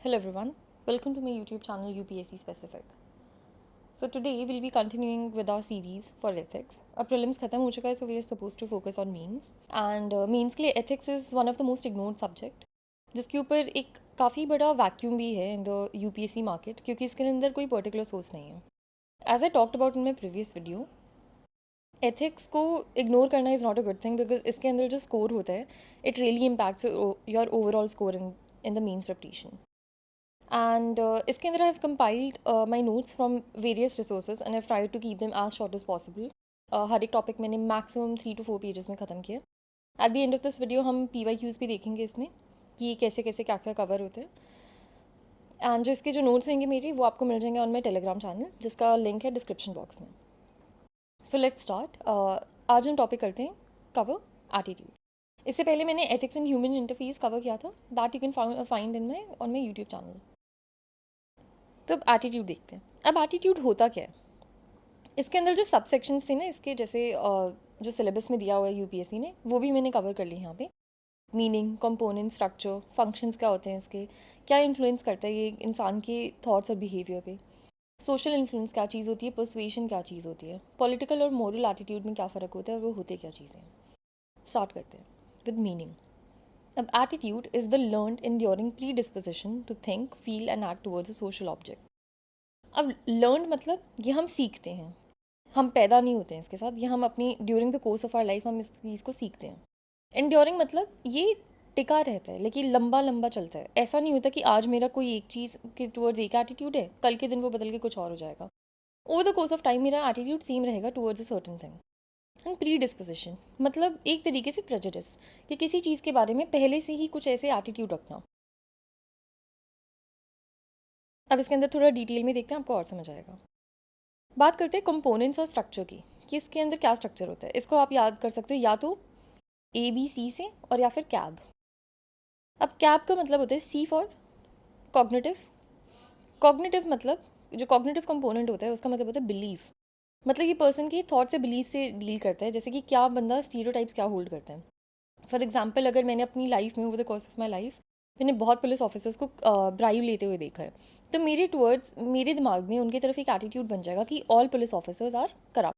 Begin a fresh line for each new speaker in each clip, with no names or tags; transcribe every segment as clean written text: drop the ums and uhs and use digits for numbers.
Hello everyone, welcome to my YouTube channel UPSC Specific. So today we'll be continuing with our series for ethics. अब prelims खत्म हो चुका है, so we are supposed to focus on means. And means के लिए ethics is one of the most ignored subject, जिसके ऊपर एक काफ़ी बड़ा vacuum भी है in the UPSC market क्योंकि इसके अंदर कोई particular source नहीं है. As I talked about in my previous video, ethics को इग्नोर करना is not a good thing because इसके अंदर जो स्कोर होता है it really impacts your overall score in the mains preparation. And इसके अंदर I have compiled my notes from various resources and I try to keep them as short as possible. हर एक topic मैंने maximum 3 to 4 pages में ख़त्म किया. At the end of this video हम PYQs भी देखेंगे इसमें कि कैसे कैसे क्या क्या कवर होते हैं. एंड जो इसके जो नोट्स रहेंगे मेरे वो आपको मिल जाएंगे ऑन माई टेलीग्राम चैनल जिसका लिंक है डिस्क्रिप्शन बॉक्स में. So let's start. आज हम टॉपिक करते हैं कवर एटीट्यूड. इससे पहले मैंने ethics and human interface cover किया था, that you can find in my on my YouTube channel. तो अब एटीट्यूड देखते हैं. अब एटीट्यूड होता क्या है. इसके अंदर जो सब सेक्शंस थे ना इसके जैसे जो सिलेबस में दिया हुआ है यूपीएससी ने वो भी मैंने कवर कर ली यहाँ पे. मीनिंग, कंपोनेंट, स्ट्रक्चर, फंक्शंस क्या होते हैं इसके, क्या इन्फ्लुएंस करता है ये इंसान के थॉट्स और बिहेवियर पे, सोशल इन्फ्लुएंस क्या चीज़ होती है, पर्सुएशन क्या चीज़ होती है, पॉलिटिकल और मोरल एटीट्यूड में क्या फ़र्क होता है और वो होते क्या चीज़ें. स्टार्ट करते हैं विद मीनिंग. अब attitude is the learned enduring predisposition to think, feel and act towards a social object. अब लर्न मतलब ये हम सीखते हैं, हम पैदा नहीं होते हैं इसके साथ, ये हम अपनी during the course of our life हम इस चीज़ को सीखते हैं. एंड्योरिंग मतलब ये टिका रहता है लेकिन लंबा लंबा चलता है. ऐसा नहीं होता कि आज मेरा कोई एक चीज़ के टुवर्ड्स एक एटीट्यूड है, कल के दिन वो बदल के कुछ और हो जाएगा. Over the course of time मेरा एटीट्यूड सेम रहेगा towards a certain thing. And pre disposition मतलब एक तरीके से प्रेजुडिस कि किसी चीज़ के बारे में पहले से ही कुछ ऐसे एटीट्यूड रखना. अब इसके अंदर थोड़ा डिटेल में देखते हैं, आपको और समझ आएगा. बात करते हैं कंपोनेंट्स और स्ट्रक्चर की कि इसके अंदर क्या स्ट्रक्चर होता है. इसको आप याद कर सकते हो या तो ABC से और या फिर कैब. अब कैब का मतलब होता है C फॉर कॉग्निटिव. कॉग्निटिव मतलब जो कॉग्निटिव कंपोनेंट होता है उसका मतलब होता है बिलीफ. मतलब ये पर्सन के थॉट से बिलीफ से डील करता है, जैसे कि क्या बंदा स्टीरियोटाइप्स क्या होल्ड करता है. फॉर एग्जाम्पल अगर मैंने अपनी लाइफ में over the course of my life मैंने बहुत पुलिस ऑफिसर्स को ब्राइब लेते हुए देखा है, तो मेरे टुवर्ड्स मेरे दिमाग में उनकी तरफ एक एटीट्यूड बन जाएगा कि all police officers are corrupt.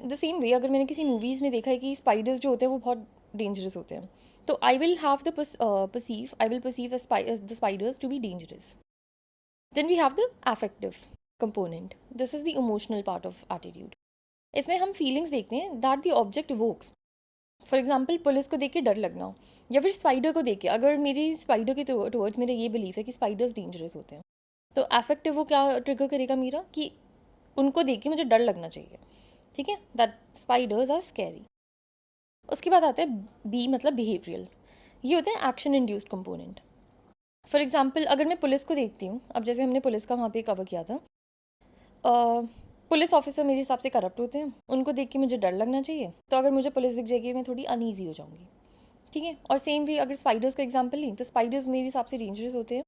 The same way अगर मैंने किसी मूवीज़ में देखा है कि स्पाइडर्स जो होते हैं वो बहुत डेंजरस होते हैं, तो I will have the perceive the spiders to be dangerous. Then we have the affective component. This is the emotional part of attitude. इसमें हम फीलिंग्स देखते हैं that the object evokes. For example police को देख के डर लगना हो या फिर स्पाइडर को देख के, अगर मेरी स्पाइडर के टुवर्ड्स मेरा ये बिलीफ है कि स्पाइडर्स डेंजरस होते हैं, तो अफेक्टिव वो क्या ट्रिगर करेगा मेरा कि उनको देख के मुझे डर लगना चाहिए. ठीक है, दैट स्पाइडर्स आर स्कैरी. उसके बाद आता है बी मतलब बिहेवियरल. ये होते हैं action induced component. For example अगर मैं पुलिस को देखती हूँ, अब जैसे हमने पुलिस का वहाँ पे कवर किया था, पुलिस ऑफिसर मेरे हिसाब से करप्ट होते हैं, उनको देख के मुझे डर लगना चाहिए, तो अगर मुझे पुलिस दिख जाएगी मैं थोड़ी अनईजी हो जाऊँगी. ठीक है, और सेम वे अगर स्पाइडर्स का एग्जाम्पल लें तो स्पाइडर्स मेरे हिसाब से डेंजरस होते हैं,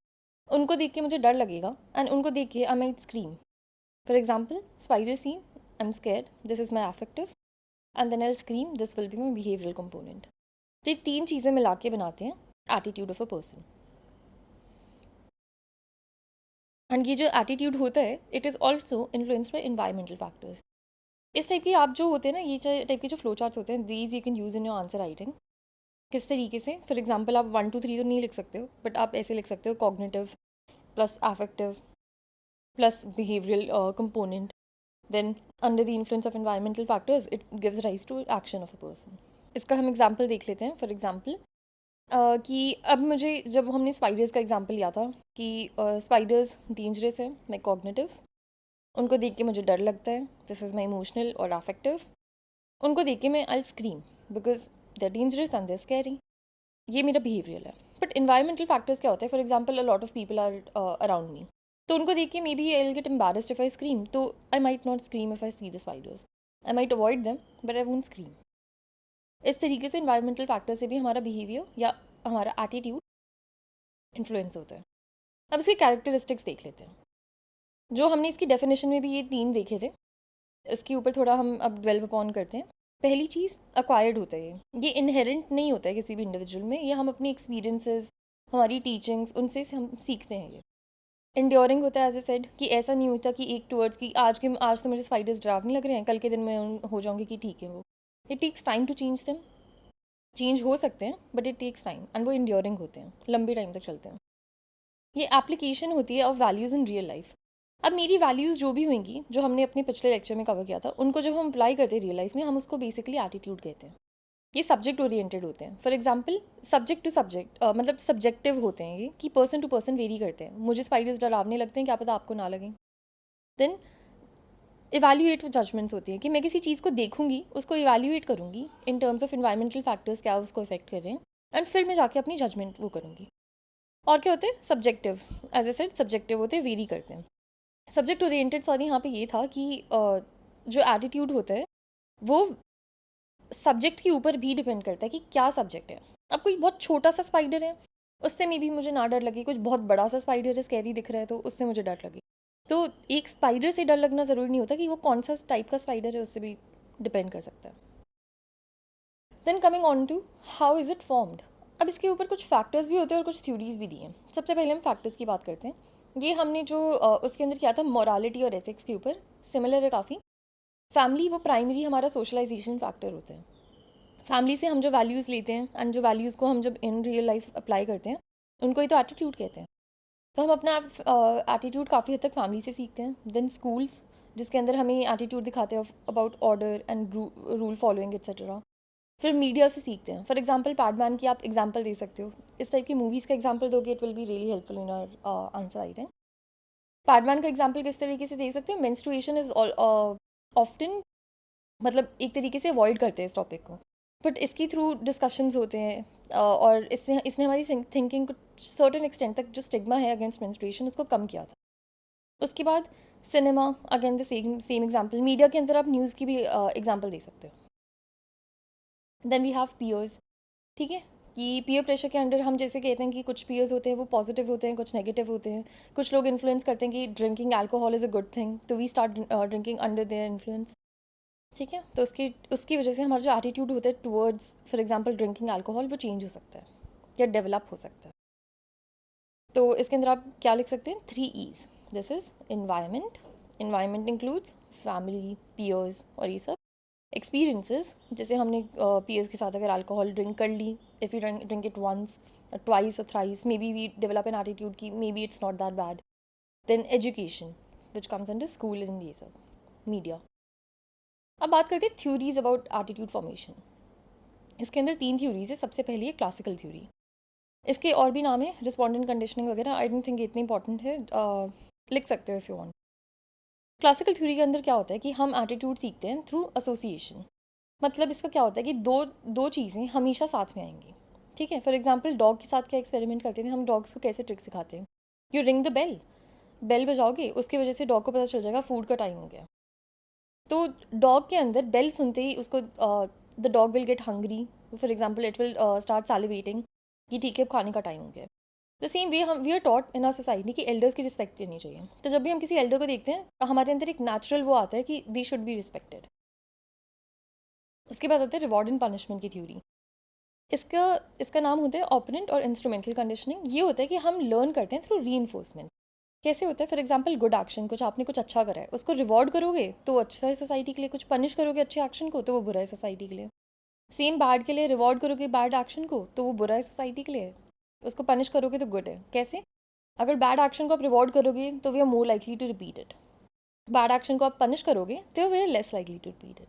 उनको देख के मुझे डर लगेगा एंड उनको देख के I might scream. For example spider seen, I am scared, this is my affective and then I scream, this will be my behavioural component. तो ये 3 चीज़ें मिला के बनाते हैं attitude of a person. And ये जो एटीट्यूड होता है it is also influenced by environmental factors. इस टाइप के आप जो होते हैं ना, ये टाइप के जो फ्लो चार्ट्स होते हैं, these you can use in your answer writing. किस तरीके से, फॉर एग्जाम्पल आप 1 2 3 तो नहीं लिख सकते हो, बट आप ऐसे लिख सकते हो cognitive plus affective plus behavioural component, then under the influence of environmental factors it gives rise to action of a person. इसका हम एग्जाम्पल देख लेते हैं. फॉर एग्जाम्पल कि अब मुझे जब हमने स्पाइडर्स का एग्जाम्पल लिया था कि स्पाइडर्स डेंजरस है, मैं कॉग्निटिव, उनको देख के मुझे डर लगता है, दिस इज़ माई इमोशनल और अफेक्टिव, उनको देख के मैं I scream because they are dangerous and they are scary. ये मेरा बिहेवियर है. बट इन्वायरमेंटल फैक्टर्स क्या होता है, for example a lot of people are around me, तो उनको देख के maybe I will get embarrassed if I scream, तो I might not scream if I see the spiders, I might avoid them but I won't scream. इस तरीके से environmental factor से भी हमारा बिहेवियर या हमारा एटीट्यूड इन्फ्लुएंस होता है. अब इसके कैरेक्टरिस्टिक्स देख लेते हैं. जो हमने इसकी डेफिनेशन में भी ये 3 देखे थे, इसके ऊपर थोड़ा हम अब डेवलप अपॉन करते हैं. पहली चीज़ अक्वायर्ड होता है. ये इनहेरेंट नहीं होता है किसी भी इंडिविजुअल में, ये हम अपनी एक्सपीरियंसेस, हमारी टीचिंग्स, उनसे हम सीखते हैं ये। इंड्योरिंग होता है एज ए सेड, कि ऐसा नहीं होता कि एक टूवर्ड्स की आज तो मुझे स्पाइडर्स डरावने लग रहे हैं, कल के दिन में हो जाऊंगी कि ठीक है वो। It takes time to change them. Change हो सकते हैं but it takes time, and वो इंड्योरिंग होते हैं, लंबे टाइम तक चलते हैं। ये एप्लीकेशन होती है of values in real life. अब मेरी वैल्यूज़ जो भी होंगी, जो हमने अपने पिछले लेक्चर में कवर किया था, उनको जब हम अप्लाई करते हैं रियल लाइफ में, हम उसको बेसिकली एटीट्यूड कहते हैं। ये सब्जेक्ट ओरिएंटेड होते हैं। For example subject to subject, मतलब सब्जेक्टिव होते हैं ये, कि पर्सन टू पर्सन वेरी करते हैं। मुझे स्पाइडर्स डरावने लगते हैं, क्या पता आपको ना लगें। देन इवैल्यूएट जजमेंट्स होती हैं, कि मैं किसी चीज़ को देखूंगी, उसको इवैल्यूएट करूंगी in terms of environmental factors, क्या उसको इफेक्ट कर रहे हैं, एंड फिर मैं जाके अपनी जजमेंट वो करूंगी। और क्या होते हैं subjective, as I said subjective होते हैं, वेरी करते हैं। सब्जेक्ट ओरिएंटेड, सॉरी, यहाँ पे ये था कि जो एटीट्यूड होता है वो सब्जेक्ट के ऊपर भी डिपेंड करता है कि क्या सब्जेक्ट है। अब कोई बहुत छोटा सा स्पाइडर है, उससे मे भी मुझे ना डर लगे, कुछ बहुत बड़ा सा स्पाइडर है, स्कैरी दिख रहा है, तो उससे मुझे डर लगे। तो एक स्पाइडर से डर लगना ज़रूरी नहीं होता कि वो कौन सा टाइप का स्पाइडर है, उससे भी डिपेंड कर सकता है। Then coming on to how is it formed. अब इसके ऊपर कुछ फैक्टर्स भी होते हैं और कुछ थ्योरीज भी दी हैं। सबसे पहले हम फैक्टर्स की बात करते हैं। ये हमने जो उसके अंदर किया था मोरालिटी और एथिक्स के ऊपर, सिमिलर है काफ़ी। फैमिली वो प्राइमरी हमारा सोशलाइजेशन फैक्टर होता है। फैमिली से हम जो वैल्यूज़ लेते हैं, एंड जो वैल्यूज़ को हम जब इन रियल लाइफ अप्लाई करते हैं, उनको ही तो एटीट्यूड कहते हैं। तो हम अपना एटीट्यूड काफ़ी हद तक फैमिली से सीखते हैं। देन स्कूल्स, जिसके अंदर हमें एटीट्यूड दिखाते हैं about order and rule following etcetera. फिर मीडिया से सीखते हैं। फॉर एग्जाम्पल पैडमैन की आप एग्जाम्पल दे सकते हो। इस टाइप की मूवीज़ का एग्जाम्पल दोगे, it will be really helpful in our answer idea. Padman का एग्जाम्पल किस तरीके से दे सकते हो? मेंस्ट्रुएशन इज ऑफ्टन, मतलब एक तरीके से अवॉइड करते हैं इस टॉपिक को, बट इसकी थ्रू डिस्कशंस होते हैं, और इसने हमारी थिंकिंग को सर्टेन एक्सटेंट तक, जो स्टिग्मा है अगेंस्ट मेंस्ट्रुएशन, उसको कम किया था। उसके बाद cinema, again the same example. Media के अंदर आप न्यूज़ की भी एग्जाम्पल दे सकते हो। देन वी हैव पीयर्स, ठीक है, कि पीयर प्रेशर के अंडर हम जैसे कहते हैं कि कुछ पीयर्स होते हैं वो पॉजिटिव होते हैं, कुछ नेगेटिव होते हैं। कुछ लोग इन्फ्लुएंस करते हैं कि drinking alcohol is a good thing, तो we start drinking under their influence, ठीक है। तो उसकी वजह से हमारा जो एटीट्यूड होता है towards, for example drinking alcohol, वो चेंज हो सकता है या डेवलप हो सकता है। तो इसके अंदर आप क्या लिख सकते हैं? 3 E's। This is environment. Environment includes family, peers और ये सब। एक्सपीरियंसेस, जैसे हमने पीयर्स के साथ अगर अल्कोहल ड्रिंक कर ली, if you drink it once, twice और thrice, maybe we develop an attitude की maybe it's not that bad. Then education, which comes under school and ये सब, मीडिया। अब बात करते हैं थ्योरीज अबाउट एटीट्यूड फॉर्मेशन। इसके अंदर 3 थ्योरीज है। सबसे पहली है क्लासिकल थ्योरी। इसके और भी नाम है, रिस्पॉन्डेंट कंडीशनिंग वगैरह, आई डोंट थिंक इतनी इंपॉर्टेंट है, लिख सकते हो if you want. Classical theory के अंदर क्या होता है कि हम एटीट्यूड सीखते हैं थ्रू एसोसिएशन। मतलब इसका क्या होता है कि दो दो चीज़ें हमेशा साथ में आएंगी, ठीक है। फॉर एग्जाम्पल डॉग के साथ क्या एक्सपेरिमेंट करते थे हम, डॉग्स को कैसे ट्रिक सिखाते हैं? You ring the bell, bell बजाओगे, उसकी वजह से डॉग को पता चल जाएगा फूड का टाइम हो गया। तो डॉग के अंदर बेल सुनते ही उसको the dog will get hungry, for example it will start salivating कि ठीक है अब खाने का टाइम हो गया। द सेम वे हम we are taught in our society कि एल्डर्स की रिस्पेक्ट करनी चाहिए। तो जब भी हम किसी एल्डर को देखते हैं, हमारे अंदर एक नेचुरल वो आता है कि दे शुड बी रिस्पेक्टेड। उसके बाद आता है रिवॉर्ड एंड पनिशमेंट की थ्योरी। इसका इसका नाम होता है ऑपरेंट और इंस्ट्रूमेंटल कंडीशनिंग। ये होता है कि हम लर्न करते हैं थ्रू री। कैसे होता है? फॉर एग्जाम्पल गुड एक्शन, कुछ आपने कुछ अच्छा करा है, उसको रिवॉर्ड करोगे तो अच्छा है सोसाइटी के लिए, कुछ पनिश करोगे अच्छे एक्शन को तो वो बुरा है सोसाइटी के लिए। सेम बैड के लिए रिवॉर्ड करोगे बैड एक्शन को तो वो बुरा है सोसाइटी के लिए, उसको पनिश करोगे तो गुड है। कैसे? अगर बैड एक्शन को आप रिवॉर्ड करोगे तो we are more likely to repeat it, bad action को आप पनिश करोगे तो we are less likely to repeat it.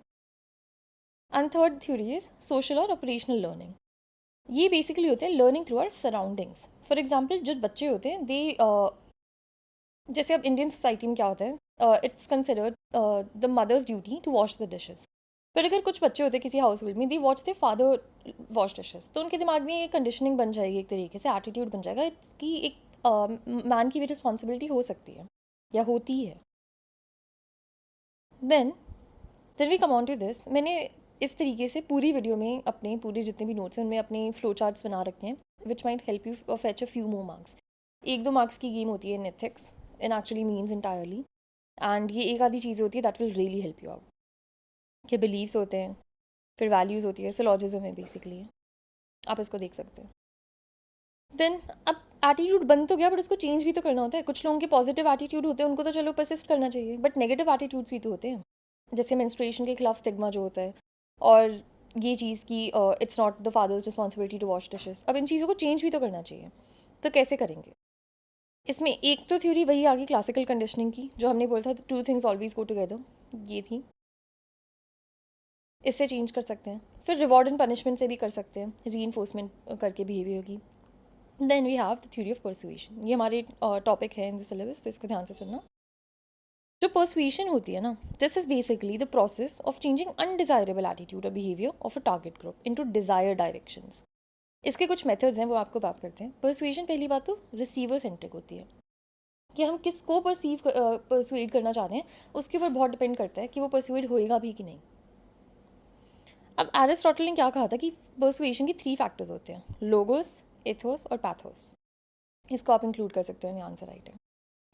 And third theory is social और ऑपरेशनल लर्निंग। ये बेसिकली होते हैं learning through our surroundings. For example जो बच्चे होते हैं दे जैसे अब इंडियन सोसाइटी में क्या होता है, it's considered the mother's duty to wash the dishes. पर अगर कुछ बच्चे होते हैं किसी हाउस होल्ड में, they watch the father wash dishes, तो उनके दिमाग में ये कंडीशनिंग बन जाएगी, एक तरीके से एटीट्यूड बन जाएगा इसकी, एक मैन की भी रिस्पॉन्सिबिलिटी हो सकती है या होती है। Then then we come on to this. मैंने इस तरीके से पूरी वीडियो में अपने पूरे जितने भी नोट्स हैं उनमें अपने फ्लो चार्ट्स बना रखे हैं, which might help you fetch a few more marks. 1-2 marks की गेम होती है इन ethics, in actually means entirely, and ये एक आधी चीज़ होती है that will really help you out. के बिलीव्स होते हैं, फिर वैल्यूज़ होती है, सिलॉजिज्म है बेसिकली, आप इसको देख सकते हैं। देन अब एटीट्यूड बन तो गया, बट उसको चेंज भी तो करना होता है. कुछ लोगों के पॉजिटिव एटीट्यूड होते हैं, उनको तो चलो परसिस्ट करना चाहिए, बट नेगेटिव एटीट्यूड्स भी तो होते हैं, जैसे मेंस्ट्रुएशन के खिलाफ स्टिग्मा जो होता है, और ये चीज़ की it's not the father's responsibility to wash dishes. अब इन चीज़ों को चेंज भी तो करना चाहिए, तो कैसे करेंगे? इसमें एक तो थ्योरी वही आ गई क्लासिकल कंडीशनिंग की, जो हमने बोला था two things always go together, ये थी. इससे चेंज कर सकते हैं. फिर रिवॉर्ड एंड पनिशमेंट से भी कर सकते हैं, री करके बिहेवियर की. Then we have the theory of persuasion. ये हमारे टॉपिक है इन द सिलेबस, तो इसको ध्यान से सुनना. जो परसुएशन होती है ना, this is basically the process of changing undesirable attitude और behaviour of a target group into desire directions. इसके कुछ मेथड्स हैं, वो आपको बात करते हैं. परसुएशन पहली बात तो रिसीवर सेंट्रिक होती है, कि हम किसको परसुएड करना चाह रहे हैं उसके ऊपर बहुत डिपेंड करता है कि वो परसुएड होएगा भी कि नहीं. अब एरिस्टोटल ने क्या कहा था कि परसुएशन के 3 फैक्टर्स होते हैं, लोगोस, एथोस और पैथोस. इसको आप इंक्लूड कर सकते हो इन आंसर राइटिंग.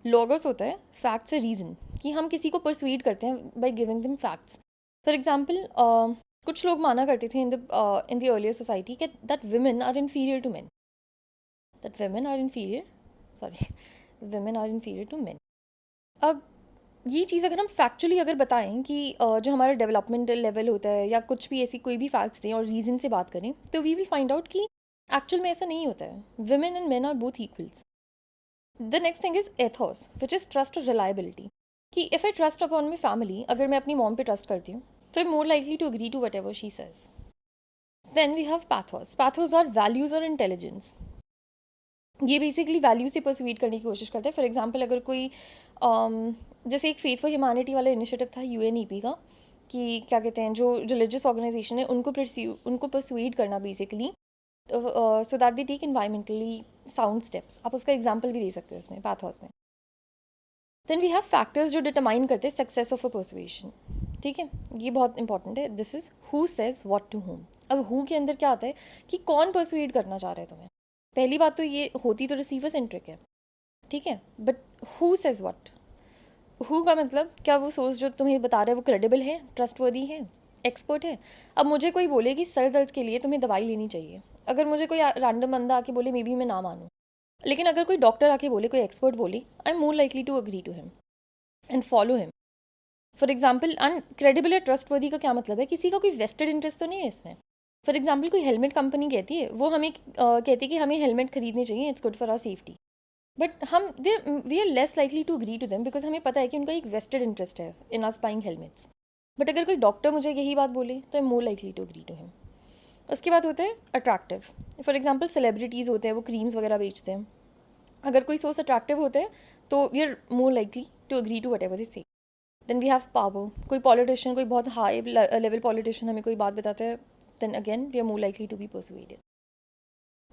लोगोस होता है फैक्ट्स ए रीज़न, कि हम किसी को परसुएड करते हैं by giving them facts. For example कुछ लोग माना करते थे इन द अर्लियर सोसाइटी कि that women are inferior to men, that women are inferior women are inferior to men. अब ये चीज़ अगर हम फैक्चुअली अगर बताएं कि जो हमारा डेवलपमेंट लेवल होता है या कुछ भी ऐसी कोई भी फैक्ट्स दें और रीज़न से बात करें, तो वी विल फाइंड आउट कि एक्चुअल में ऐसा नहीं होता है. Women and men are both equals. The next thing is ethos, which is trust और रिलायबिलिटी, कि if I trust upon my family, अगर मैं अपनी मॉम पे ट्रस्ट करती हूँ तो I am more likely to agree to whatever she says. Then we have pathos. Pathos are values और इंटेलिजेंस. ये बेसिकली वैल्यू से परसुएट करने की कोशिश करते हैं. फॉर एग्जाम्पल अगर कोई जैसे एक फेथ फॉर ह्यूमैनिटी वाला इनिशिएटिव था UNEP का, कि क्या कहते हैं, जो रिलीजियस ऑर्गेनाइजेशन है उनको परसुएट करना basically, so that they take environmentally sound steps. आप उसका एग्जाम्पल भी दे सकते हो इसमें पैथोस में. देन वी हैव फैक्टर्स जो डिटरमाइन करते हैं सक्सेस ऑफ अ परसुएशन. ठीक है, ये बहुत इंपॉर्टेंट है. This is who says what to whom. अब हु के अंदर क्या आता है कि कौन परसुएट करना चाह रहा है तुम्हें. पहली बात तो ये होती तो रिसीवर सेंट्रिक है, ठीक है, but who says what. Who का मतलब क्या वो सोर्स जो तुम्हें बता रहा है वो क्रेडिबल है, ट्रस्टवर्दी है, एक्सपर्ट है. अब मुझे कोई बोले कि सर दर्द के लिए तुम्हें दवाई लेनी चाहिए, अगर मुझे कोई रैंडम बंदा आके बोले मे बी मैं ना मानूँ, लेकिन अगर कोई डॉक्टर आके बोले, कोई एक्सपर्ट बोले, I am more likely to agree to him and follow him. For example incredible या ट्रस्टवर्दी का क्या मतलब है, किसी का कोई वेस्टेड इंटरेस्ट तो नहीं है इसमें. फॉर एग्जाम्पल कोई हेलमेट कंपनी कहती है, वो हमें कहती है कि हमें हेलमेट खरीदने चाहिए, it's good for our safety, but we are less likely to agree to them because हमें पता है कि उनका एक वेस्टेड इंटरेस्ट है in us buying helmets. But अगर कोई डॉक्टर मुझे यही बात बोले तो I am more likely to agree to him. उसके बाद होते हैं अट्रैक्टिव. फॉर एग्जाम्पल सेलिब्रिटीज़ होते हैं, वो क्रीम्स वगैरह बेचते हैं. अगर कोई सोर्स अट्रैक्टिव होते हैं तो we are more likely to agree to whatever they say. Then we have power. कोई पॉलिटिशियन, कोई बहुत हाई लेवल पॉलिटिशियन हमें कोई बात बताता है, then again we are more likely to be persuaded.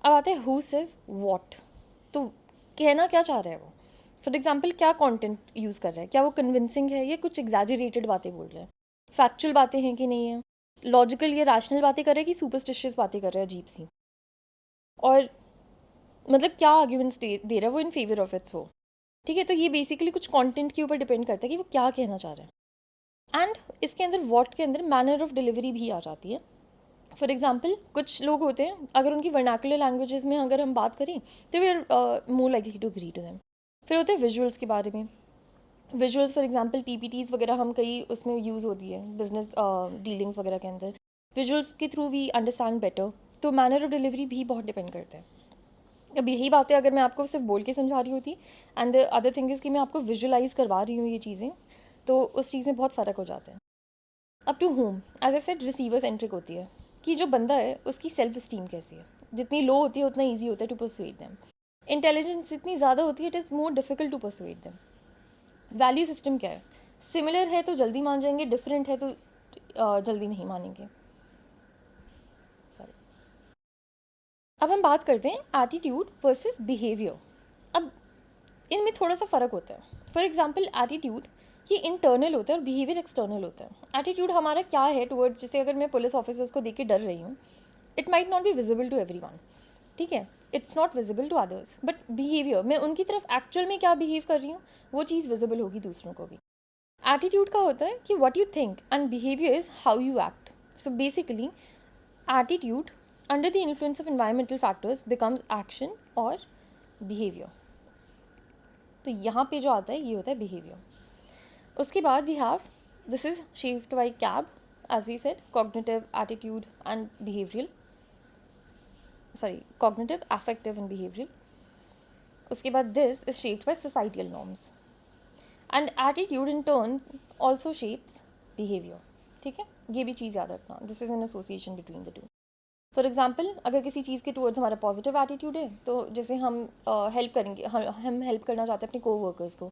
अब आते हैं हु सेज व्हाट. तो कहना क्या चाह रहा है वो. फॉर एग्जाम्पल क्या कंटेंट यूज़ कर रहा है, क्या वो कन्विंसिंग है या कुछ एग्जैजरेटेड बातें बोल रहा है, फैक्चुअल बातें हैं कि नहीं है, लॉजिकल या रैशनल बातें कर रहा है कि सुपरस्टिशियस बातें कर रहा है अजीब सी, और मतलब क्या आर्ग्यूमेंट्स दे रहा है वो इन फेवर ऑफ इट्स हो. ठीक है, तो ये बेसिकली कुछ कंटेंट के ऊपर डिपेंड करता है कि वो क्या कहना चाह रहा है. एंड इसके अंदर व्हाट के अंदर मैनर ऑफ डिलीवरी भी आ जाती है. फॉर एग्जाम्पल कुछ लोग होते हैं, अगर उनकी वर्नाकुलर लैंग्वेजेस में अगर हम बात करें तो we are more likely to agree to them. फिर होते हैं विजुअल्स के बारे में. विजुअल्स फॉर एग्जांपल PPTs वगैरह हम कई उसमें यूज़ होती है बिजनेस डीलिंग्स वगैरह के अंदर. विजुअल्स के थ्रू वी अंडरस्टैंड बेटर. तो मैनर ऑफ डिलीवरी भी बहुत डिपेंड करता है. अब यही बातें अगर मैं आपको सिर्फ बोल के समझा रही होती and the other thing is कि मैं आपको विजुअलाइज करवा रही हूँ ये चीज़ें, तो उस चीज़ में बहुत फ़र्क हो जाता है. अब to whom, as I said receiver centric होती है, कि जो बंदा है उसकी सेल्फ स्टीम कैसी है. जितनी लो होती है उतना ईजी होता है टू परसुएड देम. इंटेलिजेंस जितनी ज़्यादा होती है it is more difficult to persuade them. Value system क्या है, सिमिलर है तो जल्दी मान जाएंगे, डिफरेंट है तो जल्दी नहीं मानेंगे. सॉरी. अब हम बात करते हैं एटीट्यूड वर्सेस बिहेवियर. अब इनमें थोड़ा सा फ़र्क होता है. फॉर एग्जांपल एटीट्यूड ये इंटरनल होता है और बिहेवियर एक्सटर्नल होता है. एटीट्यूड हमारा क्या है टुवर्ड्स, जैसे अगर मैं पुलिस ऑफिसर्स को देख के डर रही हूँ, it might not be visible to everyone, ठीक है, it's not visible to others, but behaviour मैं उनकी तरफ एक्चुअल में क्या बिहेव कर रही हूँ वो चीज़ विजिबल होगी दूसरों को भी. एटीट्यूड का होता है कि what you think and behaviour is how you act. So basically attitude under the influence of environmental factors becomes action और बिहेवियर. तो यहाँ पे जो आता है ये होता है बिहेवियर. उसके बाद we have this is shaped by CAB as we said cognitive attitude and behavioural cognitive, affective and behavioral. उसके बाद this is shaped by societal norms and attitude in turn also shapes behavior. ठीक है, ये भी चीज़ याद रखना. This is an association between the two. For example अगर किसी चीज़ के टूवर्ड्स हमारा पॉजिटिव एटीट्यूड है तो जैसे हम हेल्प करेंगे, हम हेल्प करना चाहते हैं अपने को वर्कर्स को,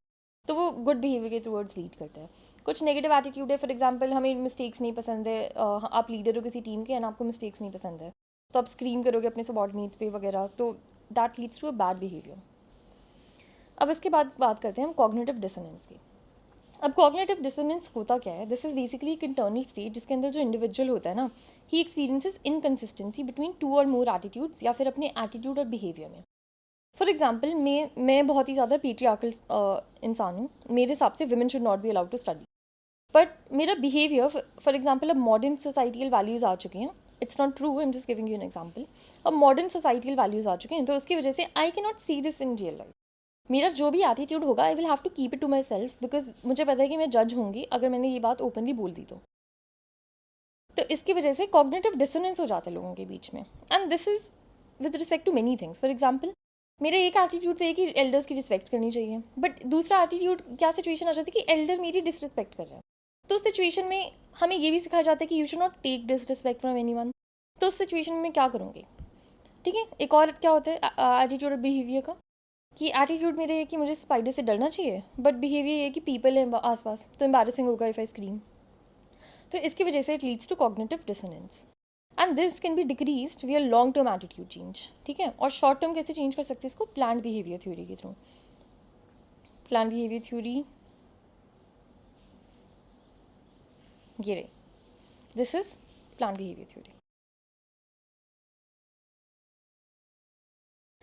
तो वो गुड बिहेवियर के टूवर्ड्स लीड करते हैं. कुछ नेगेटिव एटीट्यूड है, फॉर एग्जाम्पल हमें मिस्टेक्स नहीं पसंद है, आप लीडर हो किसी टीम के एंड आपको मिस्टेक्स नहीं पसंद है, तो आप स्क्रीम करोगे अपने सबॉर्डिनेट्स पे वगैरह, तो that leads to a bad behaviour. अब इसके बाद बात करते हैं हम कॉग्निटिव डिसोनेंस की. अब कॉग्निटिव डिसोनेंस होता क्या है? दिस इज बेसिकली एक इंटरनल स्टेट जिसके अंदर जो इंडिविजुअल होता है ना, ही एक्सपीरियंसेस इनकन्सिस्टेंसी बिटवीन 2 और मोर एटीट्यूड्स या फिर अपने एटीट्यूड और बिहेवियर में. फॉर एग्जाम्पल मैं बहुत ही ज़्यादा पेट्रियार्कल इंसान हूँ. मेरे हिसाब से women should not be allowed to study, but मेरा बिहेवियर फॉर एग्जाम्पल अब मॉडर्न सोसाइटियल वैल्यूज़ आ चुके हैं. It's not true, I am just giving you an example. अब मॉडर्न सोसाइटियल वैल्यूज़ आ चुके हैं, तो उसकी वजह से I can not see this in real life. मेरा जो भी एटीट्यूड होगा I will have to keep it to myself, because मुझे पता है कि मैं जज होंगी अगर मैंने ये बात ओपनली बोल दी तो इसकी वजह से कॉग्निटिव डिसोनेंस हो जाता है लोगों के बीच में. And this is with respect to many things. For example मेरा एक एटीट्यूड तो है कि एल्डर्स की रिस्पेक्ट करनी चाहिए, बट दूसरा एटीट्यूड क्या सिचुएशन आ जाती है कि एल्डर मेरी डिसरिस्पेक्ट कर रहा है, तो उस सिचुएशन में हमें ये भी सिखाया जाता है कि you should not take disrespect from anyone. तो उस सिचुएशन में क्या करूँगी? ठीक है, एक और क्या होता है एटीट्यूड और बिहेवियर का, कि एटीट्यूड मेरे है कि मुझे स्पाइडर से डरना चाहिए, बट बिहेवियर ये कि पीपल है आसपास तो एम्बैरेसिंग होगा इफ आई स्क्रीम. तो इसकी वजह से it leads to cognitive dissonance and this can be decreased via long term attitude change. ठीक है, और शॉर्ट टर्म कैसे चेंज कर सकते हैं इसको? प्लान्ड बिहेवियर थ्योरी के थ्रू. प्लान्ड बिहेवियर थ्योरी ये रही, this is planned behaviour theory.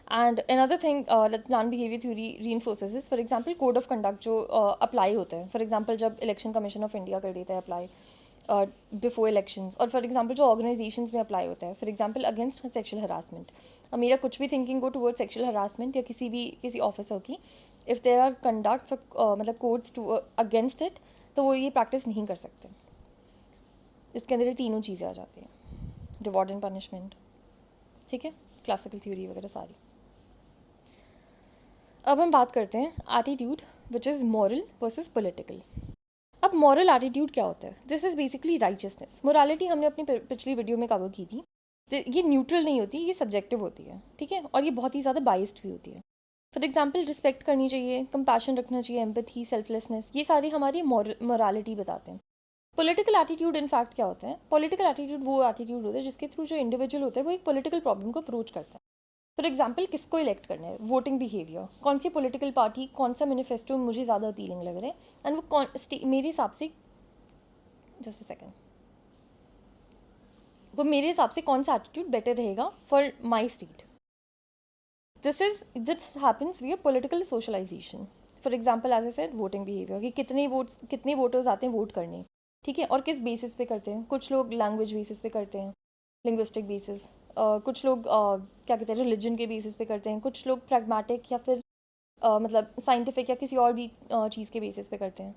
And another thing that plan behaviour theory reinforces is for example code of conduct जो अप्लाई होता है. फॉर एग्जाम्पल जब इलेक्शन कमीशन ऑफ इंडिया कर देता है अप्लाई बिफोर इलेक्शंस, और फॉर एग्जाम्पल जो organisations में अप्लाई होता है, for example against sexual harassment. अब मेरा कुछ भी thinking go toward sexual harassment या किसी ऑफिसर की, इफ़ देयर आर कंडक्ट्स मतलब कोड्स टू अगेंस्ट इट, तो वो ये प्रैक्टिस नहीं कर सकते. इसके अंदर ये तीनों चीज़ें आ जाती हैं, रिवॉर्ड एंड पनिशमेंट. ठीक है, क्लासिकल थ्योरी वगैरह सारी. अब हम बात करते हैं attitude which is moral versus political. अब मॉरल एटीट्यूड क्या होता है? This is basically righteousness. Morality हमने अपनी पिछली वीडियो में कवर की थी. ये न्यूट्रल नहीं होती, ये सब्जेक्टिव होती है. ठीक है, और ये बहुत ही ज़्यादा बाइस्ड भी होती है. फॉर एग्जाम्पल रिस्पेक्ट करनी चाहिए, कंपैशन रखना चाहिए, एम्पैथी, सेल्फलेसनेस, ये सारी हमारी मोरालिटी बताते हैं. पॉलिटिकल एटीट्यूड इनफैक्ट क्या होता है? पॉलिटिकल एटीट्यूड वो एटीट्यूड होता है जिसके थ्रू जो इंडिविजुअल होता है वो एक पॉलिटिकल प्रॉब्लम को अप्रोच करता है. फॉर एग्जाम्पल किसको इलेक्ट करना है, वोटिंग बिहेवियर, कौन सी पॉलिटिकल पार्टी, कौन सा मैनिफेस्टो मुझे ज़्यादा अपीलिंग लग रहा है, एंड वो मेरे हिसाब से जस्ट अ सेकेंड वो मेरे हिसाब से कौन सा एटीट्यूड बेटर रहेगा for my state. This happens via political socialisation. For example as I said voting behaviour, कि कितने वोटर्स आते हैं वोट करने. ठीक है, और किस बेसिस पे करते हैं? कुछ लोग लैंग्वेज बेसिस पे करते हैं, लिंग्विस्टिक बेसिस. कुछ लोग क्या कहते हैं रिलीजन के बेसिस पे करते हैं. कुछ लोग प्रैग्मेटिक या फिर मतलब साइंटिफिक या किसी और भी चीज़ के बेसिस पे करते हैं.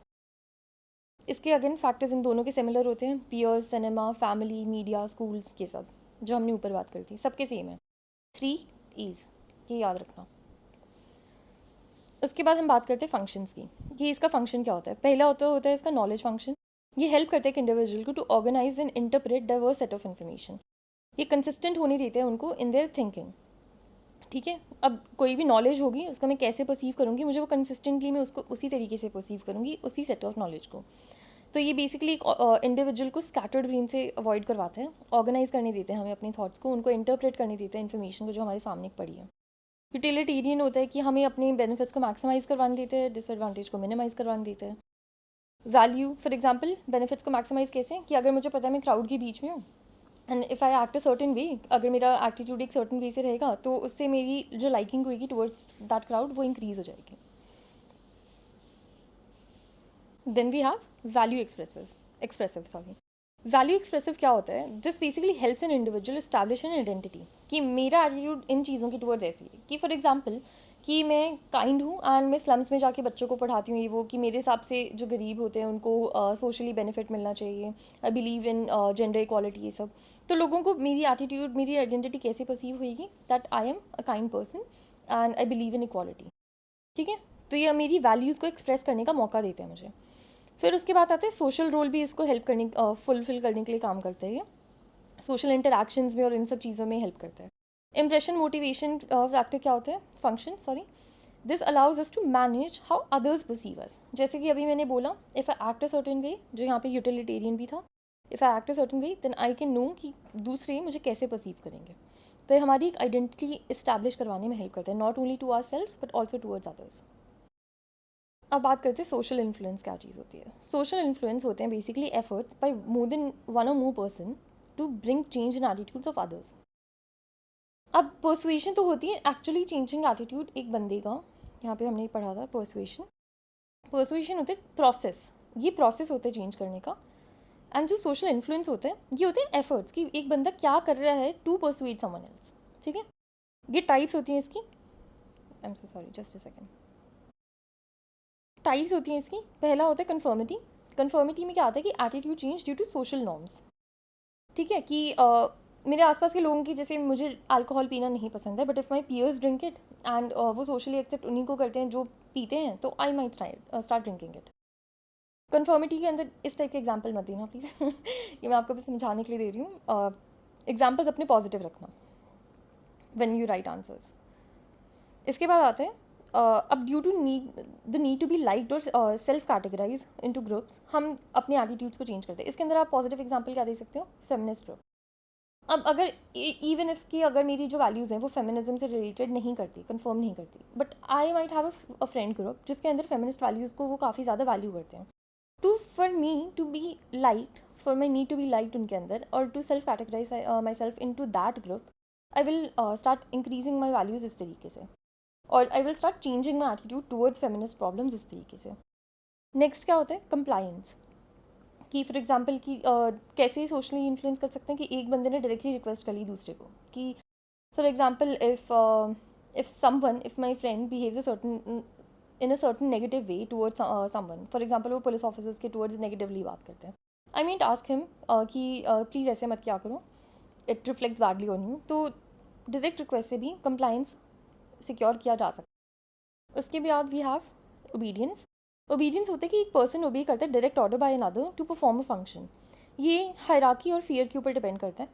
इसके अगेन फैक्टर्स इन दोनों के सिमिलर होते हैं. Peers, cinema, family, media, schools, ये सब जो हमने ऊपर बात करी थी सबके सेम है. 3 E's, ये याद रखना. उसके बाद हम बात करते हैं फंक्शंस की, कि इसका फंक्शन क्या होता है. पहला होता है इसका नॉलेज फंक्शन. ये हेल्प करते हैं एक इंडिविजुअल को to organise and interpret diverse set of information. ये कंसिस्टेंट होने देते हैं उनको इन देयर थिंकिंग. ठीक है, अब कोई भी नॉलेज होगी उसका मैं कैसे परसीव करूँगी, मुझे वो कंसिस्टेंटली मैं उसको उसी तरीके से परसीव करूँगी, उसी सेट ऑफ नॉलेज को. तो ये बेसिकली एक इंडिविजुअल को स्कैटर्ड ब्रेन से अवॉइड करवाते हैं, ऑर्गेनाइज करने देते हैं हमें अपने थॉट्स को, उनको इंटरप्रेट करने देते हैं इन्फॉर्मेशन को जो हमारे सामने पड़ी है. यूटिलिटेरियन होता है कि हमें अपने बेनिफिट्स को मैक्सिमाइज़ करवाने देते हैं, डिसएडवांटेज को मिनिमाइज़ करवाने देते हैं. वैल्यू, फॉर एग्जाम्पल बेनिफिट्स को मैक्सिमाइज़ कैसे, कि अगर मुझे पता है मैं क्राउड के बीच में हूँ and if I act a certain way, अगर मेरा एटीट्यूड एक सर्टन वे से रहेगा तो उससे मेरी जो लाइकिंग होगी टुवर्ड्स दैट क्राउड वो इंक्रीज़ हो जाएगी. Then we have value expressive. Value expressive क्या होता है? This basically helps an individual establish an identity, कि मेरा एटीट्यूड इन चीज़ों की टुवर्ड्स ऐसी है कि फॉर एग्जांपल कि मैं काइंड हूँ एंड मैं स्लम्स में जाके बच्चों को पढ़ाती हूँ, ये वो, कि मेरे हिसाब से जो गरीब होते हैं उनको सोशली बेनिफिट मिलना चाहिए, I believe in gender equality, ये सब। तो लोगों को मेरी एटीट्यूड, मेरी आइडेंटिटी कैसे परसीव होगी? That I am a kind person and I believe in equality. ठीक है, तो ये मेरी वैल्यूज़ को एक्सप्रेस करने का मौका देते हैं मुझे। फिर उसके बाद आते हैं सोशल रोल, भी इसको हेल्प करने, फुलफिल करने के लिए काम करते हैं ये। सोशल इंटरैक्शंस में और इन सब चीज़ों में हेल्प करता है। इम्प्रेशन मोटिवेशन फैक्टर क्या होता है? Function, sorry. This allows us to manage how others perceive us. जैसे कि अभी मैंने बोला, if I act a certain way, जो यहाँ पे यूटिलिटेरियन भी था, if I act a certain way then I can know कि दूसरे मुझे कैसे परसीव करेंगे। तो ये हमारी एक आइडेंटिटी इस्टेब्लिश करवाने में हेल्प करते हैं, not only to our selves but also towards others. अब बात करते हैं सोशल इन्फ्लुएंस क्या चीज़ होती है। सोशल इन्फ्लुएंस होते हैं basically efforts by more than one और more person to bring change in attitudes of others. अब पर्सुएशन तो होती है एक्चुअली चेंजिंग एटीट्यूड एक बंदे का, यहाँ पे हमने पढ़ा था पर्सुएशन। पर्सुएशन होते हैं प्रोसेस, ये प्रोसेस होते हैं चेंज करने का। एंड जो सोशल इन्फ्लुएंस होते हैं ये होते हैं एफर्ट्स, कि एक बंदा क्या कर रहा है टू परसुएट समवन एल्स। ठीक है, ये टाइप्स होती हैं इसकी। I am so sorry, just a second. Types होती हैं इसकी। पहला होता है कन्फर्मिटी। कन्फर्मिटी में क्या आता है कि attitude change due to social norms. ठीक है, कि मेरे आसपास के लोगों की, जैसे मुझे अल्कोहल पीना नहीं पसंद है, but if my piers drink it and वो सोशली एक्सेप्ट उन्हीं को करते हैं जो पीते हैं, तो I might start drinking it. Conformity के अंदर इस टाइप के एग्जाम्पल मत देना प्लीज़ ये मैं आपको बस समझाने के लिए दे रही हूँ। एग्जाम्पल्स अपने पॉजिटिव रखना व्हेन यू राइट आंसर्स। इसके बाद आते हैं अब due to need to be liked और सेल्फ कैटेगराइज इनटू ग्रुप्स, हम अपने एटीट्यूड्स को चेंज करते हैं। इसके अंदर आप पॉजिटिव एग्जांपल क्या दे सकते हो? Feminist group. अब अगर इवन इफ की अगर मेरी जो वैल्यूज़ हैं वो फेमिनिज्म से रिलेटेड नहीं करती, कंफर्म नहीं करती, but I might have a friend group जिसके अंदर फेमिनिस्ट वैल्यूज़ को वो काफ़ी ज़्यादा वैल्यू करते हैं। तो for me to be liked, for my need to be liked उनके अंदर, और to self categorise my self in to that group, I will start increasing my values इस तरीके से, और I will start changing my attitude towards feminist problems इस तरीके से। नेक्स्ट क्या होता है? कंप्लायंस। कि फॉर एग्जांपल कि कैसे सोशली इन्फ्लुएंस कर सकते हैं कि एक बंदे ने डायरेक्टली रिक्वेस्ट कर ली दूसरे को, कि for example if my friend behaves a certain in a certain negative way towards someone, for example वो पुलिस ऑफिसर्स के टूवर्ड्स नेगेटिवली बात करते हैं, आई मीन आस्क हिम कि प्लीज़ ऐसे मत क्या करो, it reflects badly on you. तो डायरेक्ट रिक्वेस्ट से भी कंप्लायंस सिक्योर किया जा सकता है। उसके बाद वी हैव ओबीडियंस। ओबीडियंस होता है कि एक पर्सन ओबे करता है direct order by another to perform a function. ये हायरार्की और फियर के ऊपर डिपेंड करता है।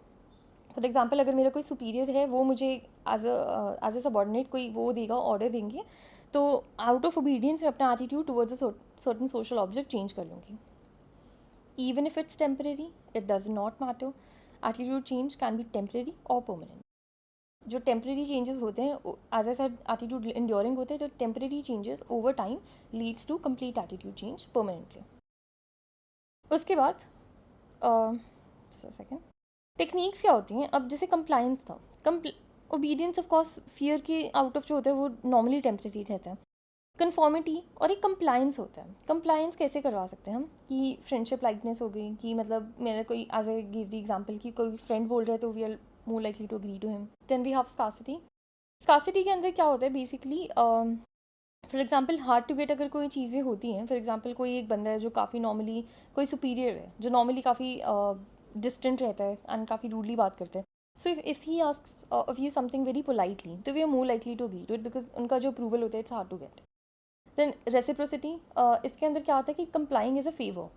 फॉर एग्जांपल अगर मेरा कोई सुपीरियर है, वो मुझे एज अ सबॉर्डिनेट कोई वो देगा, ऑर्डर देंगे, तो आउट ऑफ ओबीडियंस मैं अपना attitude towards a certain social object change कर लूँगी। Even if it's temporary, it does not matter. Attitude change can be temporary और परमानेंट। जो टेम्प्रेरी चेंजेस होते हैं, as I said attitude enduring होते हैं, तो temporary changes over time leads to complete attitude change permanently. उसके बाद second techniques क्या होती हैं? अब जैसे कंप्लायंस था, ओबीडियंस ऑफ कोर्स फियर के आउट ऑफ जो होता है वो नॉर्मली टेम्परेरी रहता है। कन्फॉर्मिटी और एक कंप्लायंस होता है। कंप्लायंस कैसे करवा सकते हैं हम? कि फ्रेंडशिप लाइकनेस हो गई, कि मतलब मेरा कोई, as I give the example, कि कोई फ्रेंड बोल रहा है तो we are more likely to agree to him. Then we have scarcity. Scarcity के अंदर क्या होता है बेसिकली? For example hard to get अगर कोई चीज़ें होती हैं, फॉर एग्जांपल कोई एक बंदा है जो काफ़ी नॉर्मली, कोई सुपीरियर है जो नॉर्मली काफ़ी डिस्टेंट रहता है एंड काफ़ी रूडली बात करते हैं, so if he asks of you something very politely, तो we are more likely to agree to it, because उनका जो अप्रूवल होता है it's hard to get. Then reciprocity, इसके अंदर क्या होता है कि complying is a favour.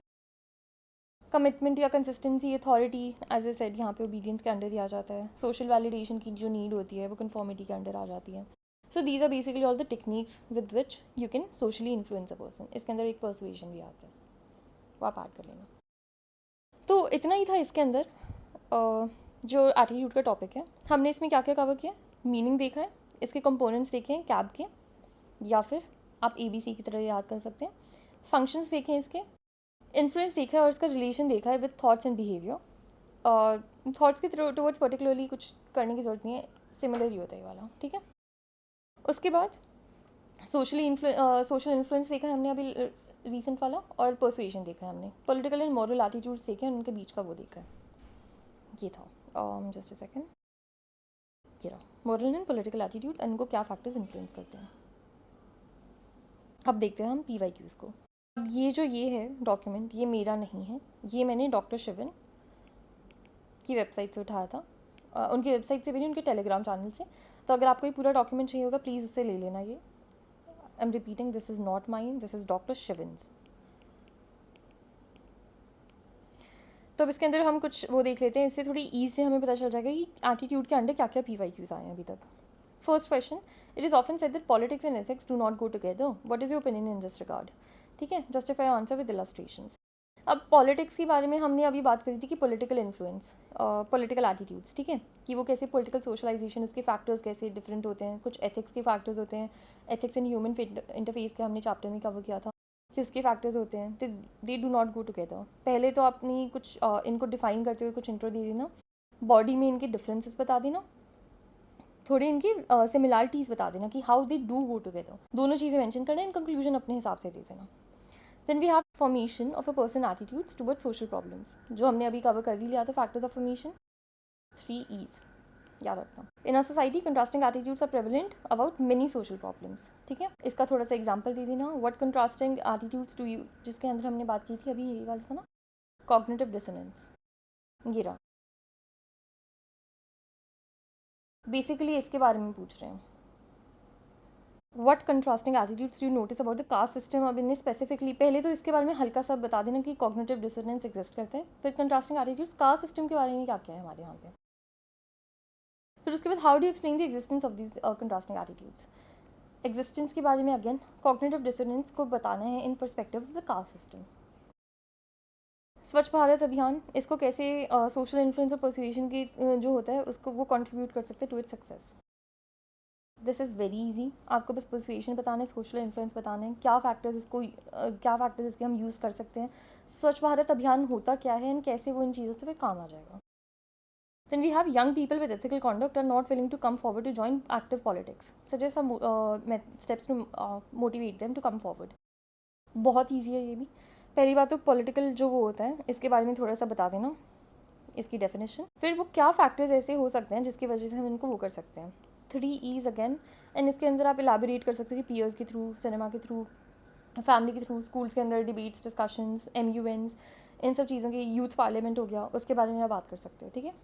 Commitment या consistency, authority, as I said यहाँ पे ओबीडियंस के अंडर ही आ जाता है। सोशल वैलिडेशन की जो नीड होती है वो कंफॉर्मिटी के अंडर आ जाती है। So these are basically all the techniques with which you can socially influence a person. इसके अंदर एक पर्सुएशन भी आता है, वो आप ऐड कर लेना। तो इतना ही था इसके अंदर जो एटीट्यूड का टॉपिक है। हमने इसमें क्या क्या कवर किया? मीनिंग देखा है, इसके कंपोनेंट्स देखे हैं कैब के, या फिर आप ABC की तरह याद कर सकते हैं। फंक्शंस देखे हैं इसके, इन्फ्लुएंस देखा है और इसका रिलेशन देखा है with thoughts and behaviour. Thoughts के टुवर्ड्स पर्टिकुलरली कुछ करने की ज़रूरत नहीं है, सिमिलर ही होता है ये वाला। ठीक है, उसके बाद सोशल इन्फ्लुएंस देखा है हमने अभी रिसेंट वाला, और परसुएशन देखा है हमने। पॉलिटिकल एंड मॉरल एटीट्यूड्स देखे हैं, उनके बीच का वो देखा है। ये था जस्ट अ सेकेंड, ये रहा moral and political attitudes, and इनको क्या फैक्टर्स इन्फ्लुएंस करते हैं। अब देखते हैं हम PYQs को। अब ये है डॉक्यूमेंट, ये मेरा नहीं है, ये मैंने डॉक्टर शिवन की वेबसाइट से उठाया था, उनकी वेबसाइट से भी नहीं, उनके टेलीग्राम चैनल से। तो अगर आपको ये पूरा डॉक्यूमेंट चाहिए होगा, प्लीज़ उससे ले लेना। ये I am repeating, this is not mine, this is doctor Shivan's. तो अब इसके अंदर हम कुछ वो देख लेते हैं, इससे थोड़ी ईज से हमें पता चल जाएगा कि एटीट्यूड के अंडर क्या क्या PYQs आए हैं अभी तक। First question, it is often said that politics and ethics do not go together, what is your opinion in this regard. ठीक है, जस्टिफाई आंसर विद इलस्ट्रेशंस। अब पॉलिटिक्स के बारे में हमने अभी बात करी थी कि पॉलिटिकल इन्फ्लुएंस, पॉलिटिकल एटीट्यूड्स, ठीक है, कि वो कैसे पॉलिटिकल सोशलाइजेशन, उसके फैक्टर्स कैसे डिफरेंट होते हैं। कुछ एथिक्स के फैक्टर्स होते हैं, एथिक्स इन ह्यूमन इंटरफेस के हमने चैप्टर में कवर किया था कि उसके फैक्टर्स होते हैं, they do not go together. पहले तो आपने कुछ इनको डिफाइन करते हुए कुछ इंट्रो दे देना, बॉडी में इनके डिफरेंसेस बता देना, थोड़ी इनकी सिमिलैरिटीज़ बता देना कि how they do go together, दोनों चीज़ें मेंशन करना, इन कंक्लूजन अपने हिसाब से दे देना। Then we have formation of a person attitudes towards social problems, जो हमने अभी कवर कर ही लिया था, फैक्टर्स ऑफ फॉर्मेशन, 3 E's याद रखना। In a society contrasting attitudes are prevalent about many social problems. ठीक है, इसका थोड़ा सा एग्जांपल दे देना। What contrasting attitudes to you, जिसके अंदर हमने बात की थी अभी, यही वाला था ना, कॉग्निटिव डिसोनेंस। ये रहा, बेसिकली इसके बारे में पूछ रहे हैं। What contrasting attitudes do you notice about the caste system. अब इन्हें स्पेसिफिकली पहले तो इसके बारे में हल्का सा बता देना कि कॉग्निटिव डिसोनेंस एग्जिस्ट करते हैं, फिर कंट्रास्टिंग एटीट्यूड्स, कास्ट सिस्टम के बारे में क्या क्या है हमारे यहाँ पे, फिर उसके बाद how do explain the existence of this contrasting attitudes. Existence के बारे में अगेन कॉग्निटिव डिसोनेंस को बताना है in perspective of the caste system. स्वच्छ भारत अभियान, इसको कैसे सोशल इन्फ्लुएंस और परसुएशन की जो होता है उसको वो कंट्रीब्यूट कर सकते हैं to its success. This is very easy, आपको बस परसुएशन बताना है, सोशल इन्फ्लुएंस बताना है, क्या फैक्टर्स इसके हम यूज़ कर सकते हैं, स्वच्छ भारत अभियान होता क्या है, एंड कैसे वो इन चीज़ों से फिर काम आ जाएगा। Then we have young people with ethical conduct are not willing to come forward to join active politics. Suggest some steps to motivate them to come forward. बहुत ईजी है ये भी। पहली बात तो पॉलिटिकल जो वो होता है इसके बारे में थोड़ा सा बता देना, इसकी डेफिनेशन, फिर वो क्या फैक्टर्स ऐसे हो सकते हैं जिसकी वजह से हम इनको वो कर सकते हैं। 3 E's अगेन, एंड इसके अंदर आप एलाबोरेट कर सकते हो कि पीयर्स के थ्रू, सिनेमा के थ्रू, फैमिली के थ्रू, स्कूल्स के अंदर डिबेट्स, डिस्कशंस, MUNs, इन सब चीज़ों के, यूथ पार्लियामेंट हो गया, उसके बारे में आप बात कर सकते हो। ठीक है,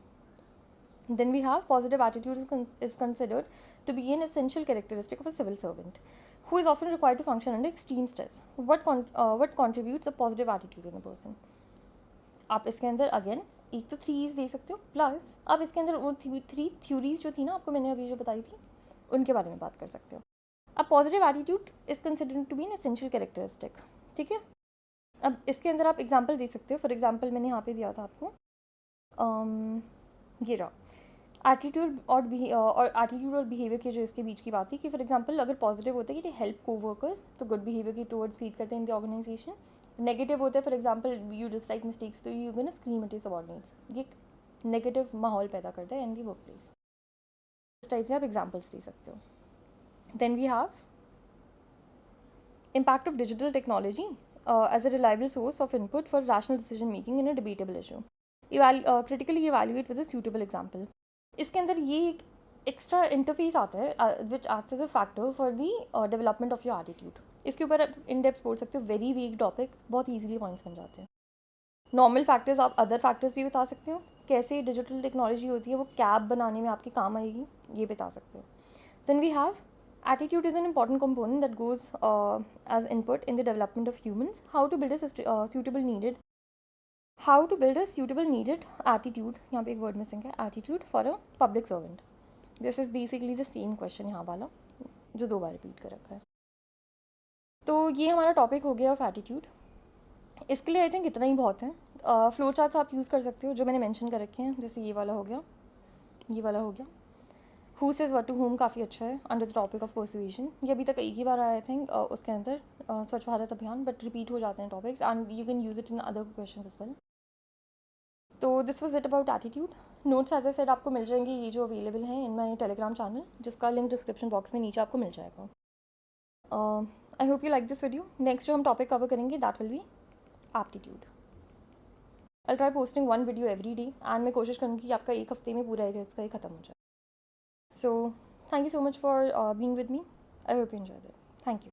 then we have positive attitude is considered to be an essential characteristic of a civil servant who is often required to function under extreme stress. What contributes a positive attitude in a person? आप इसके अंदर again एक तो 3 दे सकते हो, plus आप इसके अंदर वो 3 थ्योरीज जो थी ना आपको मैंने अभी जो बताई थी उनके बारे में बात कर सकते हो। अब positive attitude is considered to be an essential characteristic. ठीक है, अब इसके अंदर आप एग्जांपल दे सकते हो। फॉर एग्जांपल मैंने यहाँ पे दिया था आपको, ये रहा एटीट्यूड और एटीट्यूड और बिहेवियर के जो इसके बीच की बात थी कि फॉर एग्जांपल अगर पॉजिटिव होता है कि हेल्प को वर्कर्स, तो गुड बिहेवियर की टुवर्ड्स लीड करते हैं इन द ऑर्गेनाइजेशन। नेगेटिव होता है for example you dislike mistakes, तो you gonna scream at your subordinates, ये नेगेटिव माहौल पैदा करता है इन दी वर्क प्लेस। इस टाइप से आप एग्जाम्पल्स दे सकते हो। Then we have impact of digital technology as a reliable source of input for rational decision making in a debatable issue. Critically evaluate with a suitable example. इसके अंदर ये एक एक्स्ट्रा इंटरफेस आता है which acts as a factor for the development of your attitude. इसके ऊपर in depth बोल सकते हो, वेरी वीक टॉपिक, बहुत ईजिली पॉइंट्स बन जाते हैं। नॉर्मल फैक्टर्स, आप अदर फैक्टर्स भी बता सकते हो, कैसे डिजिटल टेक्नोलॉजी होती है वो कैब बनाने में आपके काम आएगी, ये बता सकते हो। Then we have attitude is an important component that goes as input in the development of humans. How to build a suitable needed attitude, यहाँ पे एक word missing है, attitude for a public servant. This is basically the same question यहाँ वाला जो 2 बार repeat कर रखा है। तो ये हमारा टॉपिक हो गया ऑफ एटीट्यूड। इसके लिए आई थिंक इतना ही बहुत है। फ्लो चार्ट्स आप यूज़ कर सकते हो जो मैंने मेंशन कर रखे हैं, जैसे ये वाला हो गया, ये वाला हो गया। Who says what to whom काफ़ी अच्छा है under the topic of persuasion. ये अभी तक एक ही बार आया आई थिंक उसके अंदर स्वच्छ भारत अभियान, बट रिपीट हो जाते हैं topics and you can use it in other questions as well. तो this was it about attitude. Notes as I said आपको मिल जाएंगे, ये जो अवेलेबल हैं इन माई टेलीग्राम चैनल, जिसका लिंक डिस्क्रिप्शन बॉक्स में नीचे आपको मिल जाएगा। I hope you like this video. Next जो हम टॉपिक कवर करेंगे that will be aptitude. I try posting 1 video every day and मैं कोशिश करूँगी कि आपका एक हफ्ते में पूरा एथिक्स का ही खत्म हो जाए. So thank you so much for being with me. I hope you enjoy that. Thank you.